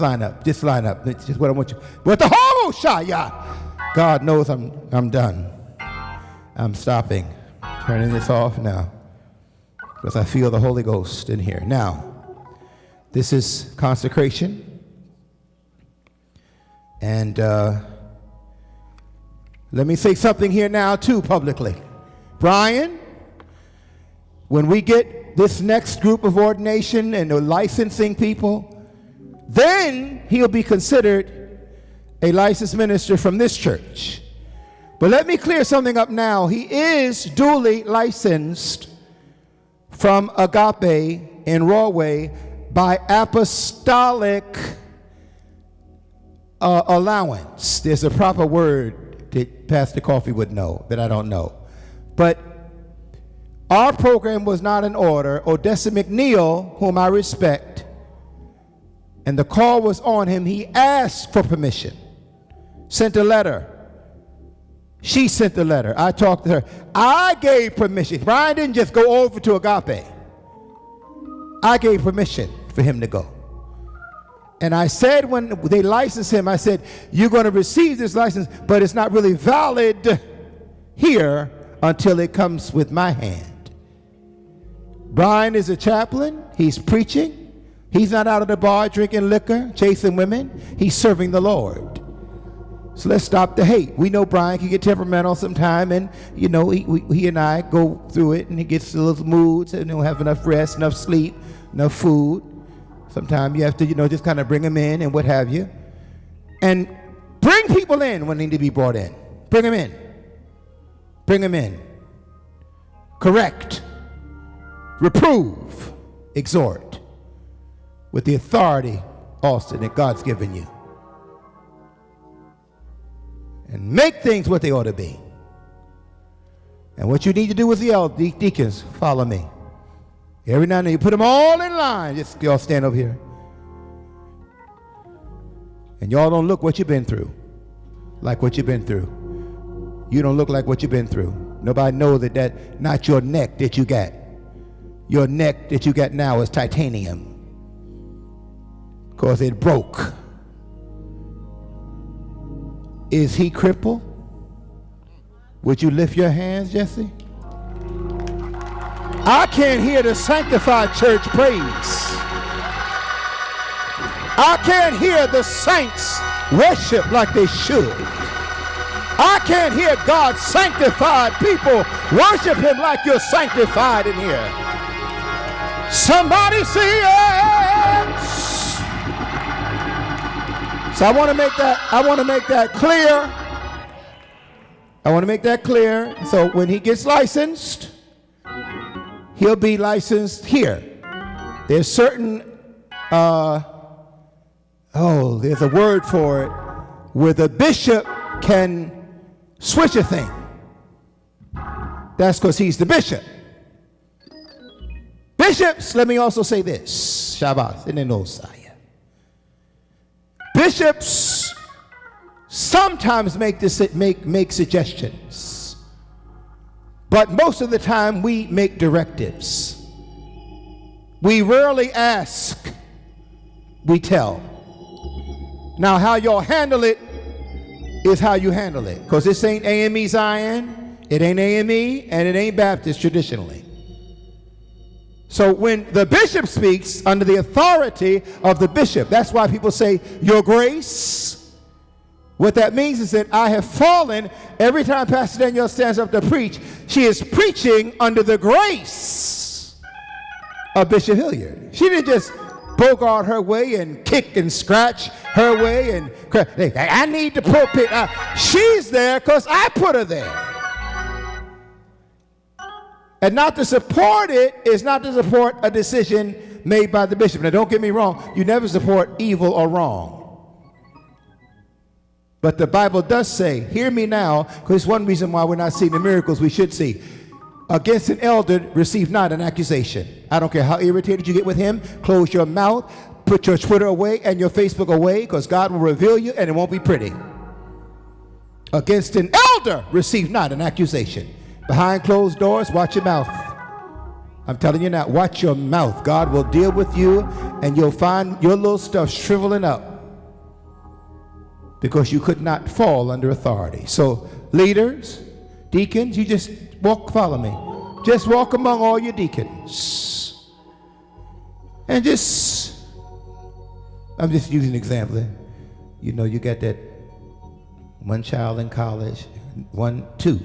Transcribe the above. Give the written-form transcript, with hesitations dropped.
line up. Just line up. It's just what I want you. What the whole shot, yeah. God knows I'm done. I'm stopping. Turning this off now. Because I feel the Holy Ghost in here. Now, this is consecration. And let me say something here now, too, publicly. Brian, when we get this next group of ordination and the licensing people, then he'll be considered a licensed minister from this church. But let me clear something up now. He is duly licensed from Agape in Rawway by apostolic allowance. There's a proper word that Pastor Coffey would know that I don't know. But our program was not in order. Odessa McNeil, whom I respect, and the call was on him. He asked for permission, sent a letter. She sent the letter. I talked to her. I gave permission. Brian didn't just go over to Agape. I gave permission for him to go. And I said when they licensed him, I said, you're going to receive this license, but it's not really valid here until it comes with my hand. Brian is a chaplain. He's preaching. He's not out of the bar drinking liquor, chasing women. He's serving the Lord. So let's stop the hate. We know Brian can get temperamental sometime, and you know he and I go through it, and he gets a little moods, and he'll have enough rest, enough sleep, enough food. Sometimes you have to, just kind of bring them in and what have you, and bring people in when they need to be brought in. Bring them in. Bring them in. Correct. Reprove. Exhort. With the authority, Austin, that God's given you. And make things what they ought to be. And what you need to do with the deacons, follow me. Every now and then you put them all in line. Just y'all stand over here. And y'all don't look what you've been through. Like what you've been through. You don't look like what you've been through. Nobody knows that not your neck that you got. Your neck that you got now is titanium. Because it broke. Is he crippled? Would you lift your hands, Jesse? I can't hear the sanctified church praise. I can't hear the saints worship like they should. I can't hear God's sanctified people worship him like you're sanctified in here. Somebody say yes. So I want to make that clear. I want to make that clear. So when he gets licensed, he'll be licensed here. There's certain, there's a word for it, where the bishop can switch a thing. That's because he's the bishop. Bishops, let me also say this. Shabbat, in the Nosai. Bishops sometimes make suggestions, but most of the time we make directives. We rarely ask, we tell. Now how y'all handle it is how you handle it, because this ain't AME Zion, it ain't AME, and it ain't Baptist traditionally. So when the bishop speaks under the authority of the bishop, that's why people say, your grace. What that means is that I have fallen. Every time Pastor Danielle stands up to preach, she is preaching under the grace of Bishop Hilliard. She didn't just bogart her way and kick and scratch her way and I need the pulpit. She's there because I put her there. And not to support it is not to support a decision made by the bishop. Now don't get me wrong, you never support evil or wrong. But the Bible does say, hear me now, because it's one reason why we're not seeing the miracles we should see. Against an elder, receive not an accusation. I don't care how irritated you get with him, close your mouth, put your Twitter away and your Facebook away, because God will reveal you and it won't be pretty. Against an elder, receive not an accusation. Behind closed doors, watch your mouth. I'm telling you now, watch your mouth. God will deal with you, and you'll find your little stuff shriveling up because you could not fall under authority. So leaders, deacons, you just follow me. Just walk among all your deacons. And I'm just using an example. You know, you got that one child in college, two